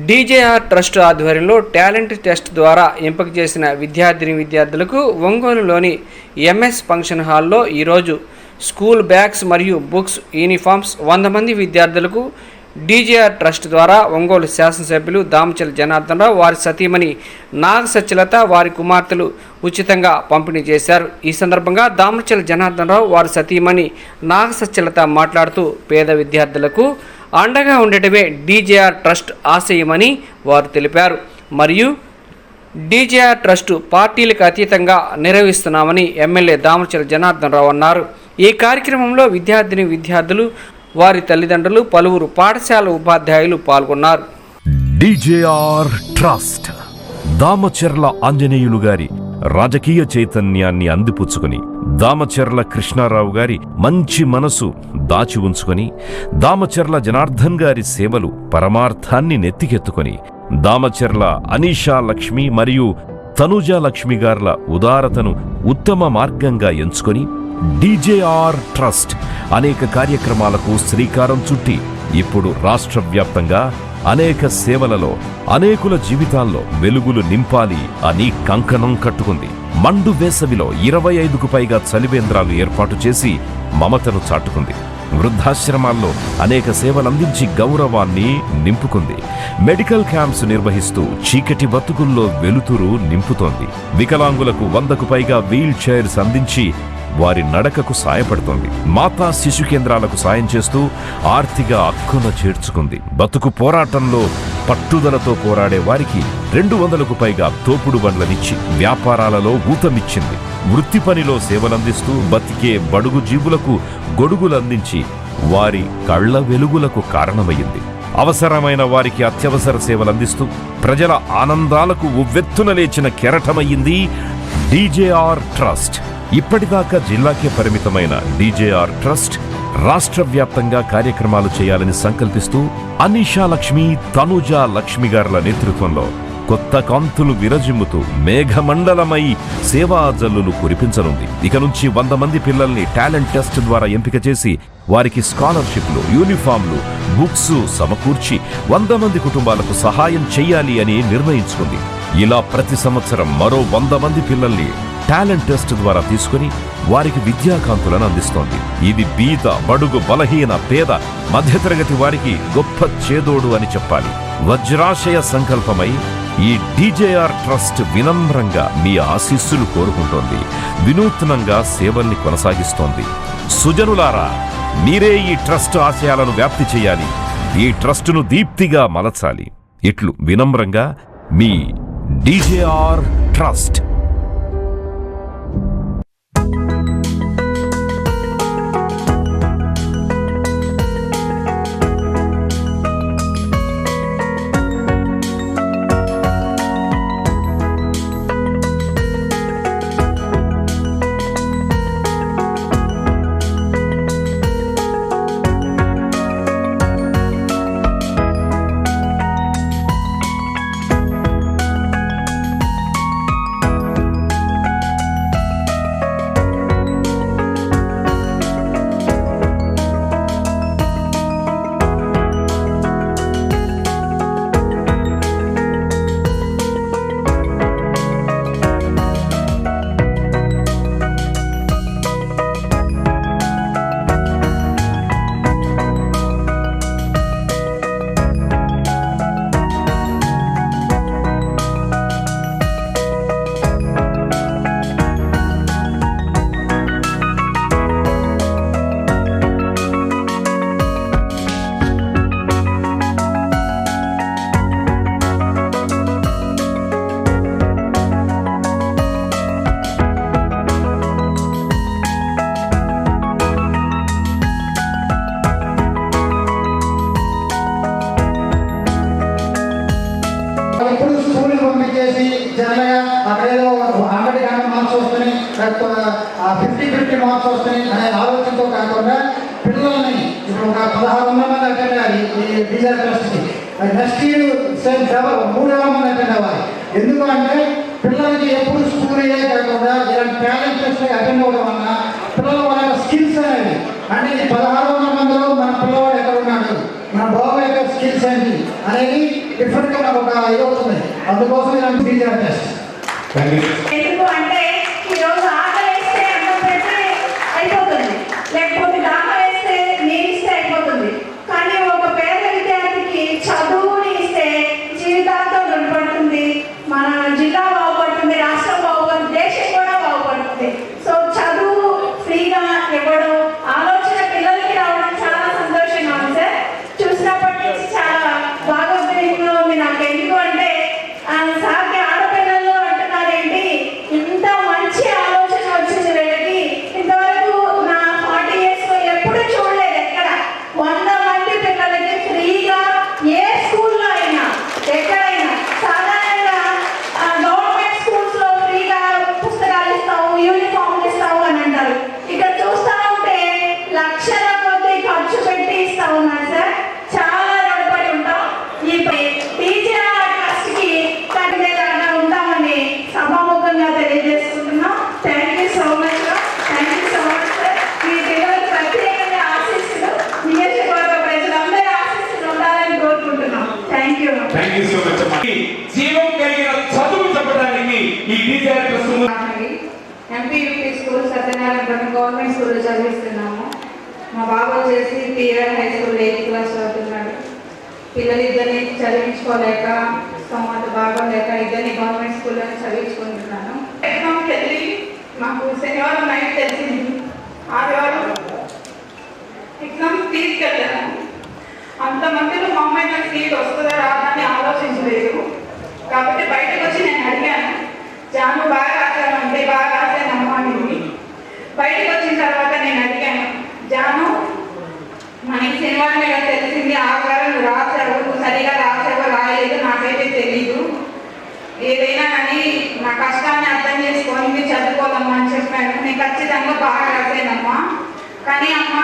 DJR trust ఆధ్వర్యంలో talent test ద్వారా ఎంపిక చేసిన విద్యార్థులకు ఒంగోలులోని ఎంఎస్ ఫంక్షన్ హాల్లో ఈరోజు స్కూల్ బ్యాగ్స్ మరియు బుక్స్, యూనిఫామ్స్ 100 మంది విద్యార్థులకు డీజేఆర్ ట్రస్ట్ ద్వారా ఒంగోలు శాసనసభ్యులు దామచర్ల జనార్దన్ రావు, వారి సతీమణి నాగ సత్యలత, వారి కుమార్తెలు ఉచితంగా పంపిణీ చేశారు. ఈ సందర్భంగా దామచర్ల జనార్దన్ రావు, వారి సతీమణి నాగ సత్యలత మాట్లాడుతూ పేద విద్యార్థులకు అండగా ఉండటమే డీజేఆర్ ట్రస్ట్ ఆశయమని వారు తెలిపారు. మరియు డీజేఆర్ ట్రస్ట్ పార్టీలకు అతీతంగా నిర్వహిస్తున్నామని ఎమ్మెల్యే దామచర్ల జనార్దన్ రావు అన్నారు. ఈ కార్యక్రమంలో విద్యార్థులు, వారి తల్లిదండ్రులు, పలువురు పాఠశాల ఉపాధ్యాయులు పాల్గొన్నారు. డీజేఆర్ ట్రస్ట్ దామచర్ల ఆంజనేయులు గారి రాజకీయ చైతన్యాన్ని అందిపుచ్చుకొని, దామచర్ల కృష్ణారావు గారి మంచి మనసు దాచి ఉంచుకొని, దామచర్ల జనార్దన్ గారి సేవలు పరమార్థాన్ని నెత్తికెత్తుకొని, దామచర్ల అనీషా లక్ష్మి మరియు తనుజా లక్ష్మి గార్ల ఉదారతను ఉత్తమ మార్గంగా ఎంచుకొని డీజేఆర్ ట్రస్ట్ అనేక కార్యక్రమాలకు శ్రీకారం చుట్టి ఇప్పుడు రాష్ట్ర వ్యాప్తంగా అనేక సేవలలో అనేకుల జీవితాల్లో వెలుగులు నింపాలి అని కంకణం కట్టుకుంది. మండు వేసవిలో 25కు పైగా చలివేంద్రాలు ఏర్పాటు చేసి మమతను చాటుకుంది. వృద్ధాశ్రమాల్లో అనేక సేవలందించి గౌరవాన్ని నింపుకుంది. మెడికల్ క్యాంప్స్ నిర్వహిస్తూ చీకటి బతుకుల్లో వెలుతురు నింపుతోంది. వికలాంగులకు 100కు పైగా వీల్ చైర్స్ అందించి వారి నడకకు సాయపడుతోంది. మాతా శిశు కేంద్రాలకు సాయం చేస్తూ ఆర్థిక హక్కున చేర్చుకుంది. బతుకు పోరాటంలో పట్టుదలతో పోరాడే వారికి 200కు పైగా తోపుడు బండ్లనిచ్చి వ్యాపారాలలో ఊతమిచ్చింది. వృత్తి పనిలో సేవలందిస్తూ బతికే బడుగు జీవులకు గొడుగులందించి వారి కళ్ల వెలుగులకు కారణమయ్యింది. అవసరమైన వారికి అత్యవసర సేవలందిస్తూ ప్రజల ఆనందాలకు ఉవ్వెత్తున లేచిన కెరటమయ్యింది డీజేఆర్ ట్రస్ట్. ఇప్పటిదాకా జిల్లాకే పరిమితమైన డీజేఆర్ ట్రస్ట్ రాష్ట్ర వ్యాప్తంగా కార్యక్రమాలు చేయాలని సంకల్పిస్తూ అనీషా లక్ష్మి, తనుజా లక్ష్మి గార్ల నేతృత్వంలో కొత్త కాంతులు విరజిమ్ముతూ మేఘమండలమై సేవా జల్లులు కురిపించనుంది. ఇక నుంచి 100 మంది పిల్లల్ని టాలెంట్ టెస్ట్ ద్వారా ఎంపిక చేసి వారికి స్కాలర్షిప్లు, యూనిఫామ్లు, బుక్స్ సమకూర్చి 100 మంది కుటుంబాలకు సహాయం చెయ్యాలి అని నిర్ణయించుకుంది. ఇలా ప్రతి సంవత్సరం మరో 100 మంది పిల్లల్ని టాలెంట్ టెస్ట్ ద్వారా తీసుకుని వారికి విద్యాకాంతులను అందిస్తోంది. ఇది బీద, బడుగు, బలహీన, పేద, మధ్యతరగతి వారికి గొప్ప చేదోడు అని చెప్పాలి. వజ్రాశయ సంకల్పమై ఈ డీజేఆర్ ట్రస్ట్ వినమ్రంగా మీ ఆశీస్సులు కోరుకుంటోంది. వినూత్నంగా సేవల్ని కొనసాగిస్తోంది. సుజనులారా, మీరే ఈ ట్రస్ట్ ఆశయాలను వ్యాప్తి చేయాలి, ఈ ట్రస్టును దీప్తిగా మలచాలి. ఇట్లు వినమ్రంగా మీ డీజేఆర్ ట్రస్ట్. ఇప్పుడు స్కూల్ పంపించేసి జనరల్గా అక్కడేదో 100 మార్క్స్ వస్తున్నాయి, 50 మార్క్స్ వస్తున్నాయి అనే ఆలోచనతో కాకుండా పిల్లల్ని ఇప్పుడు ఒక 1600 మంది అటెండ్ అయ్యాలి ఈ డీజేఆర్ ట్రస్ట్కి. నెక్స్ట్ ఇయర్ 3000 మంది అటెండ్ అవ్వాలి. ఎందుకంటే పిల్లలకి ఎప్పుడు స్కూల్ అయ్యే కాకుండా ఇలాంటి టాలెంట్ టెస్ట్ అటెండ్ అవ్వడం వల్ల పిల్లల వాళ్ళ స్కిల్స్ అనేవి అంటే 1600 మందిలో మన పిల్లవాడు ఎక్కడ ఉన్నాడు, మన బాబు యొక్క స్కిల్స్ ఏంటి అనేది డిఫరెంట్గా ఒక ఇది అవుతుంది. అందుకోసం ఇలాంటి టీచర్ టెస్ట్. ఎందుకు అంటే ఈరోజు ఆకలి వేస్తే అన్నం పెడితే అయిపోతుంది, లేకపోతే దాహం వేస్తే నీరు ఇస్తే అయిపోతుంది. కానీ ఒక పేద విద్యార్థికి చదువుని ఇస్తే జీవితాంతం రుణపడుతుంది. మన జిల్లా బాగుపడుతుంది, రాష్ట్రం బాగుపడుతుంది, దేశం కూడా బాగుపడుతుంది. సో చదువు ఫ్రీగా ఇవ్వడం ఆలోచన పిల్లలకి రావడం చాలా సంతోషంగా ఉంది సార్. చూసినప్పటి నుంచి చాలా బాగా ఉంది నాకు. ఎందుకు అంటే సార్కి ఆడపిల్లలు అంటున్నారేంటి, ఇంత మంచి ఆలోచన వచ్చింది వీళ్ళకి. ఇంతవరకు నా 40 years లో ఎప్పుడు చూడలేదు ఎక్కడ 100 మంది పిల్లలకి ఫ్రీగా ఏ స్కూల్లో అయినా ఎక్కడైనా. సాధారణంగా గవర్నమెంట్ స్కూల్స్ లో ఫ్రీగా పుస్తకాలు ఇస్తాము, యూనిఫామ్లు ఇస్తాము అని అంటారు. ఇక్కడ చూస్తా ఉంటే లక్షల కొద్ది ఖర్చు పెట్టి ఇస్తా ఉన్నారు సార్. చాలా రుణపడి ఉంటాం. ఈ టీచర్ ట్రస్ట్ కి కట్టేలాగా ఉంటామని సభాముఖంగా తెలియజేసుకుంటున్నాం. Thank you so much sir. Thank you so much sir. మీ పిల్లలకు ప్రత్యేకంగా ఆశీస్సులు, నియోజకవర్గ ప్రజలందరి ఆశీస్సులు ఉండాలని కోరుకుంటున్నాం. Thank you. Thank you so much అమ్మా. జీవం కలిగిన చదువు చెప్పడానికి ఈ teacher trust MPUP school Satyanarayana government స్కూల్లో చదివిస్తున్నాము. మా బాబు వచ్చేసి PR high school 8th class చదువుతున్నాడు. పిల్లలిద్దరిని చదివించుకోలేక స్తోమత బాగోలేక ఇద్దరిని గవర్నమెంట్ స్కూల్లోనే చదివించుకుంటున్నాను. ఎగ్జామ్కి వెళ్ళి మాకు శనివారం నైట్ తెలిసింది. ఆదివారం ఎగ్జామ్స్ తీసుకెళ్ళాను. అంతమందిలో మా అమ్మాయి నాకు సీట్ వస్తుందా రాదని ఆలోచించలేదు. కాబట్టి బయటకు వచ్చి నేను అడిగాను, జాను బాగా రాశాను అంటే బాగా రాశాను అమ్మా అని. బయటకు వచ్చిన తర్వాత నేను అడిగాను, జాను మనకి శనివారం మీద తెలిసింది ఆదివారం రాశావు, నువ్వు సరిగా రాసావో రాయలేదు నాకైతే తెలీదు. ఏదైనా కానీ నా కష్టాన్ని అర్థం చేసుకొని మీరు చదువుకోవాలమ్మా అని చెప్పాను. నేను ఖచ్చితంగా బాగా రాశానమ్మా. కానీ అమ్మ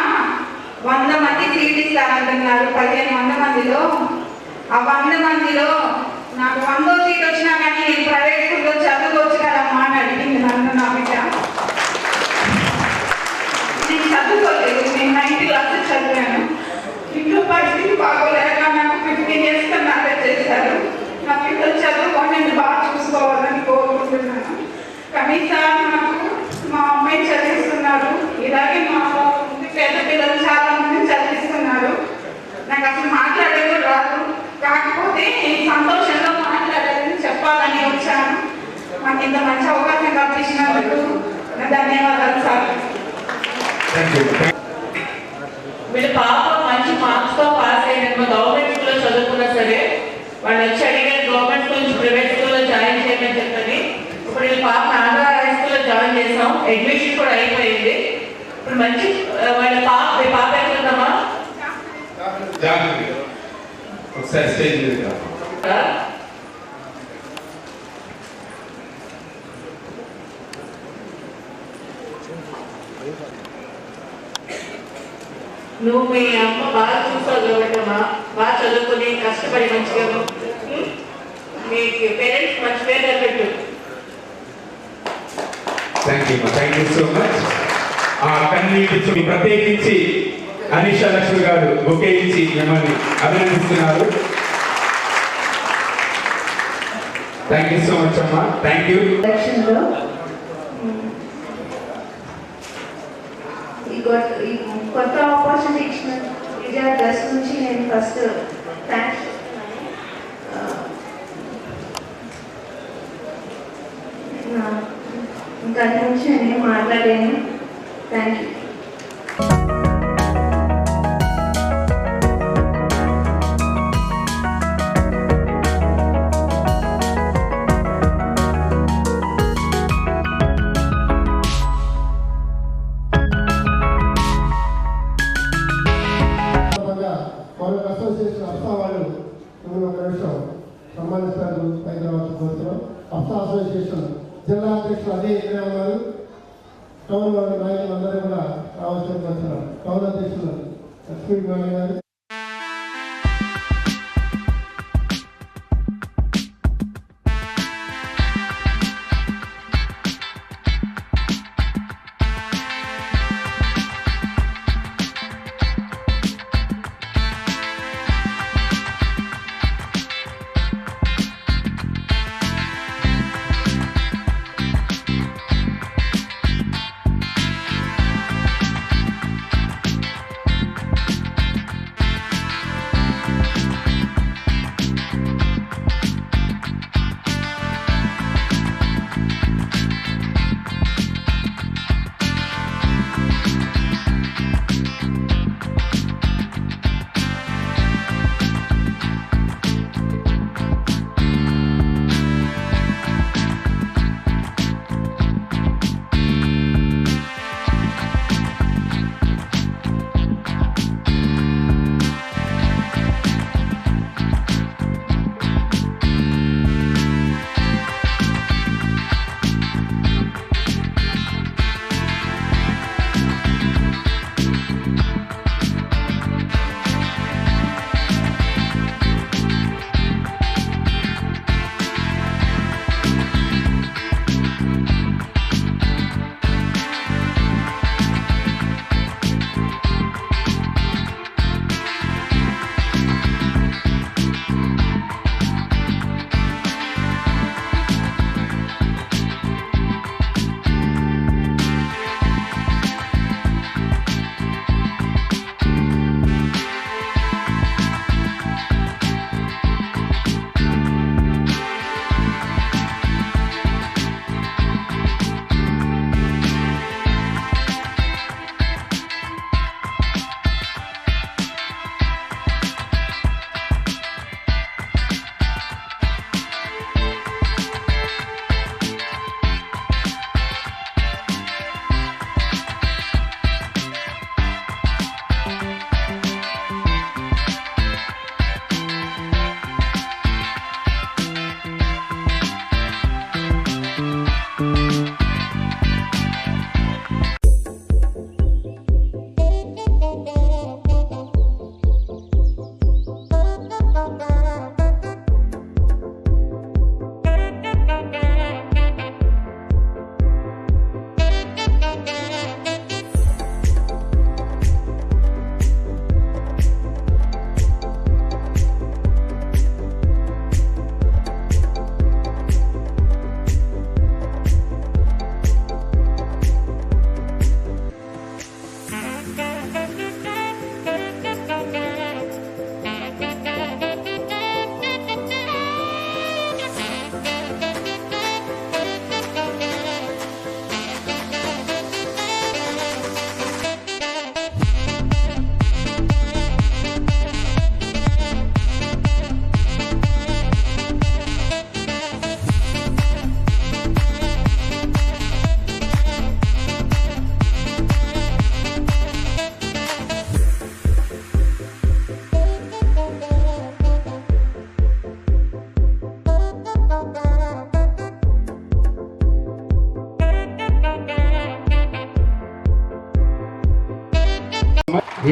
100 మంది సీట్ ఇస్తారంటున్నారు 1500 మందిలో. ఆ 100 మందిలో నాకు 100వ సీట్ వచ్చినా కానీ నేను ప్రైవేట్ స్కూల్లో చదువుకోవచ్చు కదమ్మా అని అడిగింది నన్ను నా బిడ్డ. నేను చదువుకోలేదు, నేను 9th class చదివాను. ఇంట్లో పరిస్థితి బాగోలేక నాకు 15 years మ్యారేజ్ చేశారు. నా పిల్లలు చదువుకొని నేను బాగా చూసుకోవాలని కోరుకుంటున్నాను. కనీసం నాకు మా అమ్మాయి చదివిస్తున్నారు, ఇలాగే మా పేద పిల్లలు చాలా మంది చదివిస్తున్నారు. నాకు అసలు మాట్లాడేది రాదు, కాకపోతే నేను సంతోషంగా మాట్లాడాలని చెప్పాలని వచ్చాను. మాకు ఇంత మంచి అవకాశం కల్పించినందుకు ధన్యవాదాలు సార్. వీళ్ళ పాప మంచి మార్క్స్తో పాస్ అయిన గవర్నమెంట్ స్కూల్లో చదువుకున్నా సరే వాళ్ళు వచ్చి అడిగారు గవర్నమెంట్ స్కూల్ నుంచి ప్రైవేట్ స్కూల్లో జాయిన్ చేయమని చెప్పని. ఇప్పుడు వీళ్ళ పాప ఆంధ్ర హై స్కూల్లో జాయిన్ చేసాం, అడ్మిషన్ కూడా అయిపోయింది. ఇప్పుడు మంచి వాళ్ళ పాప ఎట్లుందమ్మా? ఒకసారి స్టేజ్ మీద నువ్వు మీ అమ్మ బాగా చూసుకోవాలి కాబట్టమ్మా, బాగా చదువుకొని కష్టపడి మంచిగా మీ పేరెంట్స్ మంచి పేరు నిలబెట్టు. Thank you so much. కన్నీటి ప్రత్యేకించి అనీషా లక్ష్మి గారు బొకే ఇచ్చి మిమ్మల్ని అభినందిస్తున్నారు. థ్యాంక్ యూ సో మచ్ అమ్మా. Thank you. ఈ కొత్త ఆపర్చునిటీ ఇచ్చిన విజయ ట్రస్ట్ నుంచి నేను ఫస్ట్ థ్యాంక్స్. ఇంకా నుంచి నేను మాట్లాడాను. Thank you. మరొక అసోసియేషన్ అఫ్సా వాళ్ళు మిమ్మల్ని ఒక నిమిషం సమ్మానిస్తారు. హైదరాబాద్ కోరుతున్నాం. అఫ్సా అసోసియేషన్ జిల్లా అధ్యక్షులు అదే ఇక్కడే ఉన్నారు. టౌన్ నాయకులు అందరూ కూడా రావాల్సిన కోరుతున్నాం. టౌన్ అధ్యక్షులు లక్ష్మీ గారు.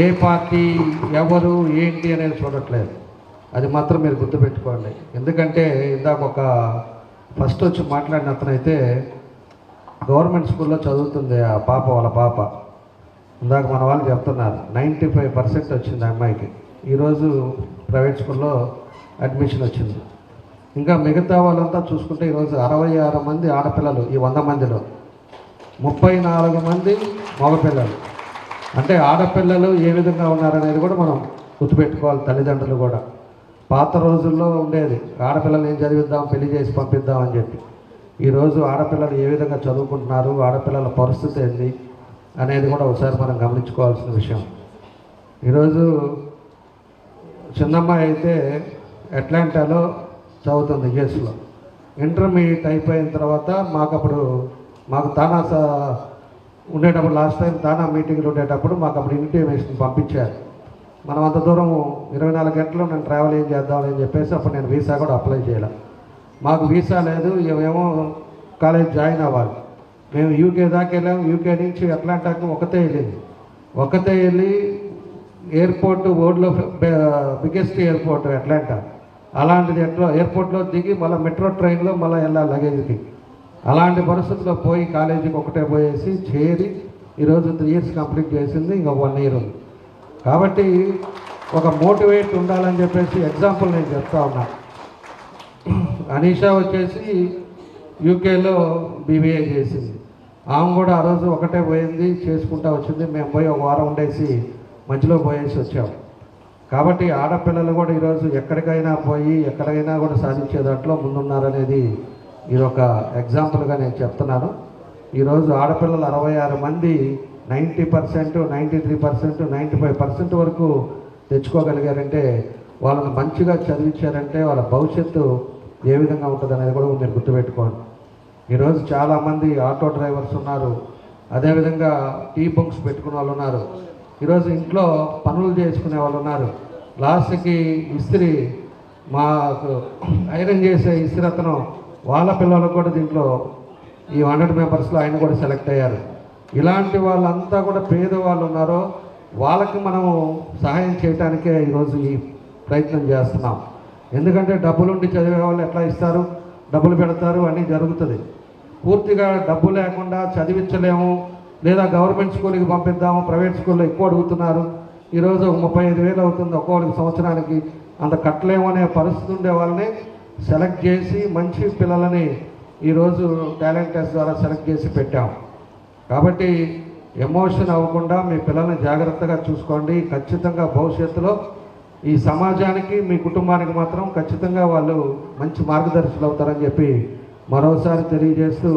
ఏ పార్టీ ఎవరు ఏంటి అనేది చూడట్లేదు. అది మాత్రం మీరు గుర్తుపెట్టుకోండి. ఎందుకంటే ఇందాక ఒక ఫస్ట్ వచ్చి మాట్లాడిన అతనైతే గవర్నమెంట్ స్కూల్లో చదువుతుంది ఆ పాప, వాళ్ళ పాప. ఇందాక మన వాళ్ళు చెప్తున్నారు 95% వచ్చింది ఆ అమ్మాయికి. ఈరోజు ప్రైవేట్ స్కూల్లో అడ్మిషన్ వచ్చింది. ఇంకా మిగతా వాళ్ళంతా చూసుకుంటే ఈరోజు 66 మంది ఆడపిల్లలు, ఈ 100 మందిలో 34 మంది మగపిల్లలు. అంటే ఆడపిల్లలు ఏ విధంగా ఉన్నారనేది కూడా మనం గుర్తుపెట్టుకోవాలి. తల్లిదండ్రులు కూడా పాత రోజుల్లో ఉండేది ఆడపిల్లలు ఏం చదివిద్దాం, పెళ్లి చేసి పంపిద్దాం అని చెప్పి. ఈరోజు ఆడపిల్లలు ఏ విధంగా చదువుకుంటున్నారు, ఆడపిల్లల పరిస్థితి ఏంటి అనేది కూడా ఒకసారి మనం గమనించుకోవాల్సిన విషయం. ఈరోజు చిన్నమ్మాయి అయితే అట్లాంటాలో చదువుతుంది యుఎస్లో. ఇంటర్మీడియట్ అయిపోయిన తర్వాత మాకు తానా ఉండేటప్పుడు, లాస్ట్ టైం తానా మీటింగ్లు ఉండేటప్పుడు మాకు అప్పుడు ఇన్విటేషన్ పంపించారు. మనం అంత దూరం 24 గంటలు నేను ట్రావెల్ ఏం చేద్దామని చెప్పేసి అప్పుడు నేను వీసా కూడా అప్లై చేయాలి. మాకు వీసా లేదు, ఏమో కాలేజ్ జాయిన్ అవ్వాలి. మేము యూకే దాకా వెళ్ళాము. యూకే నుంచి అట్లాంటాకి ఒకతే వెళ్ళి ఎయిర్పోర్ట్, వరల్డ్లో బిగ్గెస్ట్ ఎయిర్పోర్ట్ అట్లాంటా. అలాంటిది ఎయిర్పోర్ట్లో దిగి మళ్ళీ మెట్రో ట్రైన్లో మళ్ళీ వెళ్ళాలి లగేజ్కి. అలాంటి పరిస్థితుల్లో పోయి కాలేజీకి ఒకటే పోయేసి చేరి ఈరోజు 3 years కంప్లీట్ చేసింది. ఇంకా 1 year ఉంది. కాబట్టి ఒక మోటివేట్ ఉండాలని చెప్పేసి ఎగ్జాంపుల్ నేను చెప్తా ఉన్నా. అనీషా వచ్చేసి యూకేలో BBA చేసింది. ఆమె కూడా ఆ రోజు ఒకటే పోయింది, చేసుకుంటా వచ్చింది. మేము పోయి 1 వారం ఉండేసి మధ్యలో పోయేసి వచ్చాము. కాబట్టి ఆడపిల్లలు కూడా ఈరోజు ఎక్కడికైనా పోయి ఎక్కడికైనా కూడా సాధించే దాంట్లో ముందున్నారనేది ఇది ఒక ఎగ్జాంపుల్గా నేను చెప్తున్నాను. ఈరోజు ఆడపిల్లలు 66 మంది 90%, 93%, 95% వరకు తెచ్చుకోగలిగారంటే, వాళ్ళని మంచిగా చదివించారంటే వాళ్ళ భవిష్యత్తు ఏ విధంగా ఉంటుంది అనేది కూడా మీరు గుర్తుపెట్టుకోండి. ఈరోజు చాలామంది ఆటో డ్రైవర్స్ ఉన్నారు, అదేవిధంగా టీ బంక్స్ పెట్టుకునే వాళ్ళు ఉన్నారు, ఈరోజు ఇంట్లో పనులు చేసుకునే వాళ్ళు ఉన్నారు. లాస్ట్కి ఇస్త్రీ, మాకు ఐరన్ చేసే ఇస్త్రీ అతను వాళ్ళ పిల్లలకు కూడా దీంట్లో ఈ 100 మెంబర్స్లో ఆయన కూడా సెలెక్ట్ అయ్యారు. ఇలాంటి వాళ్ళంతా కూడా పేదవాళ్ళు ఉన్నారో వాళ్ళకి మనము సహాయం చేయడానికే ఈరోజు ఈ ప్రయత్నం చేస్తున్నాం. ఎందుకంటే డబ్బులుండి చదివే వాళ్ళు ఎట్లా ఇస్తారు, డబ్బులు పెడతారు, అన్నీ జరుగుతుంది. పూర్తిగా డబ్బు లేకుండా చదివించలేము, లేదా గవర్నమెంట్ స్కూల్కి పంపిద్దాము, ప్రైవేట్ స్కూల్లో ఎక్కువ అడుగుతున్నారు. ఈరోజు 35,000 అవుతుంది ఒక్కొక్కరికి సంవత్సరానికి, అంత కట్టలేము అనే పరిస్థితి ఉండే వాళ్ళని సెలెక్ట్ చేసి మంచి పిల్లలని ఈరోజు టాలెంట్ టెస్ట్ ద్వారా సెలెక్ట్ చేసి పెట్టాం. కాబట్టి ఎమోషన్ అవ్వకుండా మీ పిల్లల్ని జాగ్రత్తగా చూసుకోండి. ఖచ్చితంగా భవిష్యత్తులో ఈ సమాజానికి, మీ కుటుంబానికి మాత్రం ఖచ్చితంగా వాళ్ళు మంచి మార్గదర్శకులు అవుతారని చెప్పి మరోసారి తెలియజేస్తూ,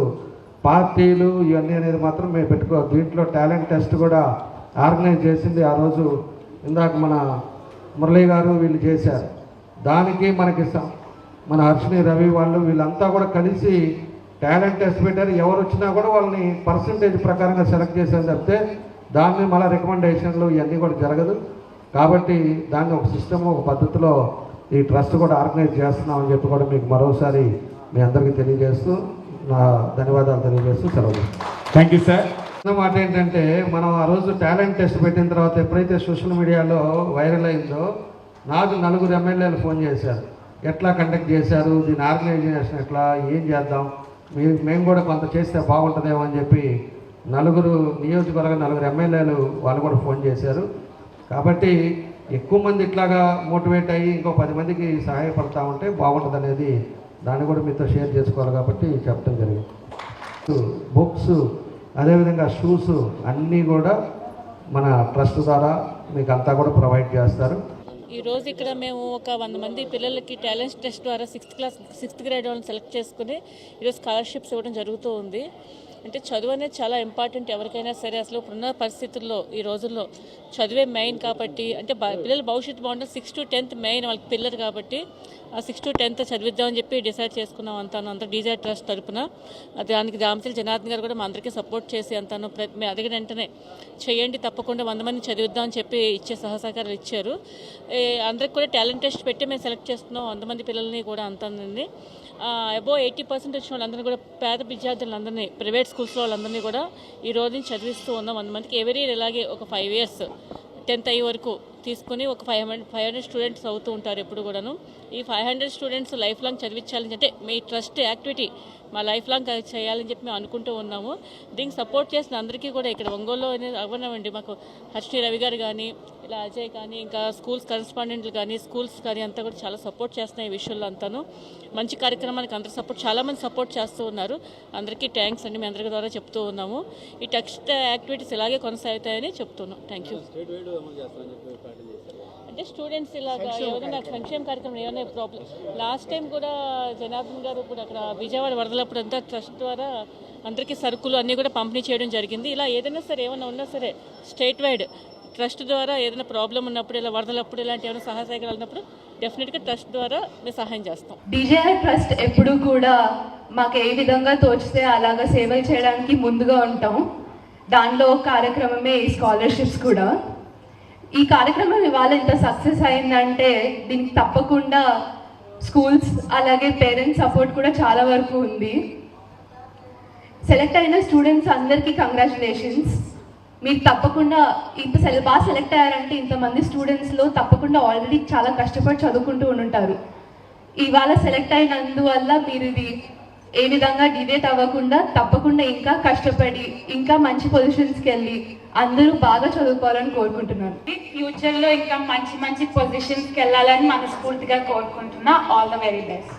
పార్టీలు ఇవన్నీ అనేది మాత్రం మేము దీంట్లో టాలెంట్ టెస్ట్ కూడా ఆర్గనైజ్ చేసింది ఆ రోజు ఇందాక మన మురళీ గారు వీళ్ళు చేశారు. దానికి మనకి మన హర్షిని, రవి వాళ్ళు వీళ్ళంతా కూడా కలిసి టాలెంట్ టెస్ట్ పెట్టారు. ఎవరు వచ్చినా కూడా వాళ్ళని పర్సంటేజ్ ప్రకారంగా సెలెక్ట్ చేశారు తప్పితే దాన్ని మళ్ళీ రికమెండేషన్లు ఇవన్నీ కూడా జరగదు. కాబట్టి దాన్ని ఒక సిస్టమ్, ఒక పద్ధతిలో ఈ ట్రస్ట్ కూడా ఆర్గనైజ్ చేస్తున్నామని చెప్పి కూడా మీకు మరోసారి మీ అందరికీ తెలియజేస్తూ నా ధన్యవాదాలు తెలియజేస్తూ సెలవు. Thank you sir. మాట ఏంటంటే, మనం ఆ రోజు టాలెంట్ టెస్ట్ పెట్టిన తర్వాత ఎప్పుడైతే సోషల్ మీడియాలో వైరల్ అయిందో నాకు 4 ఎమ్మెల్యేలు ఫోన్ చేశారు. ఎట్లా కండక్ట్ చేశారు, దీని ఆర్గనైజేషన్ ఎట్లా, ఏం చేద్దాం, మేము కూడా కొంత చేస్తే బాగుంటుందేమో అని చెప్పి 4 నియోజకవర్గ 4 ఎమ్మెల్యేలు వాళ్ళు కూడా ఫోన్ చేశారు. కాబట్టి ఎక్కువ మంది ఇట్లాగా మోటివేట్ అయ్యి ఇంకో 10 మందికి సహాయపడతా ఉంటే బాగుంటుంది అనేది దాన్ని కూడా మీతో షేర్ చేసుకోవాలి కాబట్టి చెప్పడం జరిగింది. బుక్స్, అదేవిధంగా షూస్ అన్నీ కూడా మన ట్రస్ట్ ద్వారా మీకు అంతా కూడా ప్రొవైడ్ చేస్తారు. ఈరోజు ఇక్కడ మేము ఒక 100 మంది పిల్లలకి టాలెంట్ టెస్ట్ ద్వారా 6th గ్రేడ్ వాళ్ళని సెలెక్ట్ చేసుకుని ఈరోజు స్కాలర్షిప్స్ ఇవ్వడం జరుగుతూ ఉంది. అంటే చదువు అనేది చాలా ఇంపార్టెంట్ ఎవరికైనా సరే. అసలు ఇప్పుడున్న పరిస్థితుల్లో ఈ రోజుల్లో చదివే మెయిన్ కాబట్టి, అంటే పిల్లల భవిష్యత్తు బాగుంటుంది. 6th to 10th మెయిన్ వాళ్ళకి పిల్లలు కాబట్టి ఆ 6th to 10th చదివిద్దామని చెప్పి డిసైడ్ చేసుకున్నాం అంతా డీజే ట్రస్ట్ తరపున. దానికి దామచల జనార్దన్ గారు కూడా మా అందరికీ సపోర్ట్ చేసి అంతాను మేము అడిగిన వెంటనే చేయండి తప్పకుండా 100 మంది చదివిద్దామని చెప్పి ఇచ్చే సహసహకారాలు ఇచ్చారు. అందరికి కూడా టాలెంట్ టెస్ట్ పెట్టి మేము సెలెక్ట్ చేస్తున్నాం 100 మంది పిల్లల్ని కూడా అంతానండి. అబోవ్ 80% వచ్చిన వాళ్ళందరినీ కూడా, పేద విద్యార్థులందరినీ, ప్రైవేట్ స్కూల్స్లో వాళ్ళందరినీ కూడా ఈ రోజు నుంచి చదివిస్తూ ఉన్నాం 100 మందికి. ఎవరీ ఇయర్ ఇలాగే ఒక 5 years 10th అయ్యే వరకు తీసుకుని ఒక 500 స్టూడెంట్స్ అవుతూ ఉంటారు ఎప్పుడు కూడాను. ఈ 500 స్టూడెంట్స్ లైఫ్ లాంగ్ చదివించాలని, అంటే మీ ట్రస్ట్ యాక్టివిటీ మా లైఫ్ లాంగ్ చేయాలని చెప్పి మేము అనుకుంటూ ఉన్నాము. దీనికి సపోర్ట్ చేసిన అందరికీ కూడా ఇక్కడ ఒంగోలులో అవ్వనివ్వండి, మాకు హర్షి రవి గారు కానీ, ఇలా అజయ్ కానీ, ఇంకా స్కూల్స్ కరెస్పాండెంట్లు కానీ, స్కూల్స్ కానీ అంతా కూడా చాలా సపోర్ట్ చేస్తున్నాయి ఈ విషయంలో అంతాను. మంచి కార్యక్రమానికి అందరూ చాలామంది సపోర్ట్ చేస్తూ ఉన్నారు. అందరికీ థ్యాంక్స్ అండి, మీ అందరి ద్వారా చెప్తూ ఉన్నాము. ఈ టెక్స్ట్ యాక్టివిటీస్ ఇలాగే కొనసాగుతాయని చెప్తున్నాం. Thank you. అంటే స్టూడెంట్స్ ఇలాగా ఏదైనా సంక్షేమ కార్యక్రమం ఏమైనా ప్రాబ్లం, లాస్ట్ టైం కూడా జనార్దన్ గారు కూడా అక్కడ విజయవాడ వరదలప్పుడు అంతా ట్రస్ట్ ద్వారా అందరికీ సరుకులు అన్నీ కూడా పంపిణీ చేయడం జరిగింది. ఇలా ఏదైనా సరే ఏమైనా ఉన్నా సరే స్టేట్ వైడ్ ట్రస్ట్ ద్వారా ఏదైనా ప్రాబ్లం ఉన్నప్పుడు, ఇలా వరదలప్పుడు ఇలాంటి ఏమైనా సహాయ సహకారాలు ఉన్నప్పుడు డెఫినెట్గా ట్రస్ట్ ద్వారా మేము సహాయం చేస్తాం. DJI ట్రస్ట్ ఎప్పుడు కూడా మాకు ఏ విధంగా తోచితే అలాగా సేవలు చేయడానికి ముందుగా ఉంటాం. దానిలో కార్యక్రమమే ఈ స్కాలర్షిప్స్ కూడా. ఈ కార్యక్రమం ఇవాళ ఇంత సక్సెస్ అయిందంటే దీనికి తప్పకుండా స్కూల్స్ అలాగే పేరెంట్స్ సపోర్ట్ కూడా చాలా వరకు ఉంది. సెలెక్ట్ అయిన స్టూడెంట్స్ అందరికీ కంగ్రాచులేషన్స్. మీరు తప్పకుండా ఇంత బాగా సెలెక్ట్ అయ్యారంటే ఇంతమంది స్టూడెంట్స్లో తప్పకుండా ఆల్రెడీ చాలా కష్టపడి చదువుకుంటూ ఉంటారు. ఇవాళ సెలెక్ట్ అయినందువల్ల మీరు ఇది ఏ విధంగా డివేట్ అవ్వకుండా తప్పకుండా ఇంకా కష్టపడి ఇంకా మంచి పొజిషన్స్కి వెళ్ళి అందరూ బాగా చదువుకోవాలని కోరుకుంటున్నాను. ఫ్యూచర్లో ఇంకా మంచి మంచి పొజిషన్స్కి వెళ్ళాలని మనస్ఫూర్తిగా కోరుకుంటున్నా. All the very best.